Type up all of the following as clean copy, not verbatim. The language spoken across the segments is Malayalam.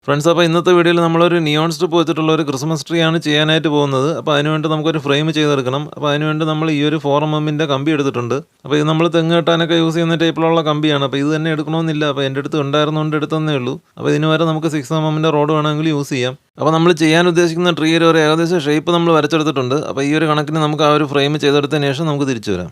ഫ്രണ്ട്സ്, അപ്പോൾ ഇന്നത്തെ വീഡിയോയിൽ നമ്മളൊരു നിയോൺ സ്ട്രിപ്പ് വെച്ചിട്ടുള്ള ഒരു ക്രിസ്മസ് ട്രീ ആണ് ചെയ്യാനായിട്ട് പോകുന്നത്. അപ്പോൾ അതിനുവേണ്ടി നമുക്കൊരു ഫ്രെയിം ചെയ്തെടുക്കണം. അപ്പോൾ അതിനുവേണ്ടി നമ്മൾ ഈ ഒരു 4mm കമ്പി എടുത്തിട്ടുണ്ട്. അപ്പോൾ ഇത് നമ്മൾ തെങ്ങ് കെട്ടാനൊക്കെ യൂസ് ചെയ്യുന്ന ടൈപ്പിലുള്ള കമ്പിയാണ്. അപ്പോൾ ഇത് തന്നെ എടുക്കണമെന്നില്ല. അപ്പോൾ എൻ്റെ അടുത്ത് ഉണ്ടായിരുന്നുകൊണ്ട് എടുത്തതന്നേ ഉള്ളൂ. അപ്പോൾ ഇതിന് വരെ നമുക്ക് 6mm റോഡ് വേണമെങ്കിൽ യൂസ് ചെയ്യാം. അപ്പോൾ നമ്മൾ ചെയ്യാൻ ഉദ്ദേശിക്കുന്ന ട്രീയുടെ ഒരു ഏകദേശം ഷേപ്പ് നമ്മൾ വരച്ചെടുത്തിട്ടുണ്ട്. അപ്പോൾ ഈ ഒരു കണക്കിന് നമുക്ക് ആ ഒരു ഫ്രെയിം ചെയ്തെടുത്തതിന് ശേഷം നമുക്ക് തിരിച്ചു വരാം.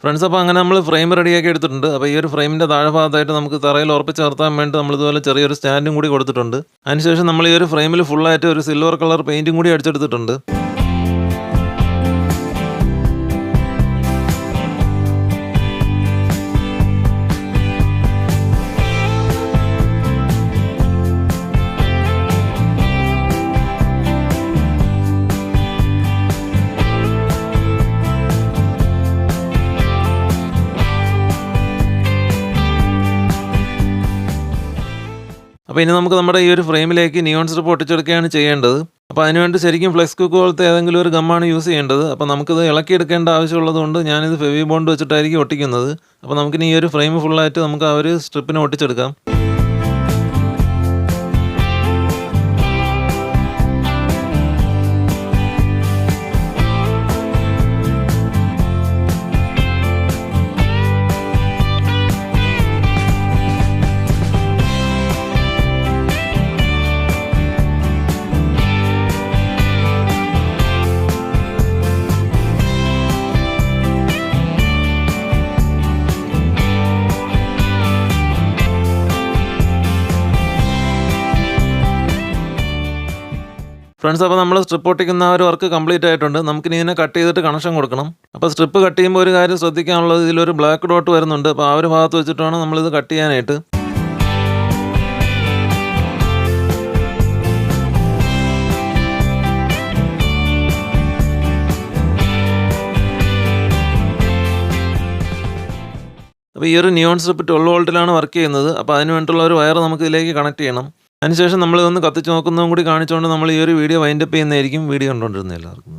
ഫ്രണ്ട്സ്, അപ്പോൾ അങ്ങനെ നമ്മൾ ഫ്രെയിം റെഡിയാക്കി എടുത്തിട്ടുണ്ട്. അപ്പോൾ ഈ ഒരു ഫ്രെയിമിൻ്റെ താഴെ ഭാഗത്തായിട്ട് നമുക്ക് തറയിൽ ഉറപ്പിച്ച് നിർത്താൻ വേണ്ടി നമ്മളിതുപോലെ ചെറിയൊരു സ്റ്റാൻഡും കൂടി കൊടുത്തിട്ടുണ്ട്. അതിനുശേഷം നമ്മൾ ഈ ഒരു ഫ്രെയിമിൽ ഫുള്ളായിട്ട് ഒരു സിൽവർ കളർ പെയിൻറ്റും കൂടി അടിച്ചെടുത്തിട്ടുണ്ട്. അപ്പോൾ ഇനി നമുക്ക് നമ്മുടെ ഈ ഒരു ഫ്രെയിമിലേക്ക് നിയോൺ സ്ട്രിപ്പ് ഒട്ടിച്ചെടുക്കുകയാണ് ചെയ്യേണ്ടത്. അപ്പോൾ അതിനുവേണ്ടി ശരിക്കും ഫ്ലെക്സ് കുക്ക് പോലത്തെ ഏതെങ്കിലും ഒരു ഗമ്മാണ് യൂസ് ചെയ്യേണ്ടത്. അപ്പോൾ നമുക്കിത് ഇളക്കിയെടുക്കേണ്ട ആവശ്യമുള്ളതുകൊണ്ട് ഞാനിത് ഫെവി ബോണ്ട് വെച്ചിട്ടായിരിക്കും ഒട്ടിക്കുന്നത്. അപ്പോൾ നമുക്കിനി ഈ ഒരു ഫ്രെയിം ഫുള്ളായിട്ട് നമുക്ക് ആ ഒരു സ്ട്രിപ്പിനെ ഒട്ടിച്ചെടുക്കാം. ഫ്രണ്ട്സ്, അപ്പോൾ നമ്മൾ സ്ട്രിപ്പ് ഒട്ടിക്കുന്ന ആ ഒരു വർക്ക് കംപ്ലീറ്റ് ആയിട്ടുണ്ട്. നമുക്കിനി ഇതിനെ കട്ട് ചെയ്തിട്ട് കണക്ഷൻ കൊടുക്കണം. അപ്പോൾ സ്ട്രിപ്പ് കട്ട് ചെയ്യുമ്പോൾ ഒരു കാര്യം ശ്രദ്ധിക്കാനുള്ളത്, ഇതിലൊരു ബ്ലാക്ക് ഡോട്ട് വരുന്നുണ്ട്. അപ്പോൾ ആ ഒരു ഭാഗത്ത് വെച്ചിട്ട് വേണം നമ്മളിത് കട്ട് ചെയ്യാനായിട്ട്. അപ്പോൾ ഈ ഒരു നിയോൺ സ്ട്രിപ്പ് 12 വോൾട്ടിലാണ് വർക്ക് ചെയ്യുന്നത്. അപ്പോൾ അതിന് വേണ്ടിയിട്ടുള്ള ഒരു വയർ നമുക്ക് ഇതിലേക്ക് കണക്ട് ചെയ്യണം. അതിനുശേഷം നമ്മളിതൊന്ന് കത്തിച്ച് നോക്കുന്നതും കൂടി കാണിച്ചുകൊണ്ട് നമ്മൾ ഈ ഒരു വീഡിയോ വൈൻഡപ്പ് ചെയ്യുന്നതായിരിക്കും. വീഡിയോ കണ്ടുകൊണ്ടിരുന്ന എല്ലാവർക്കും.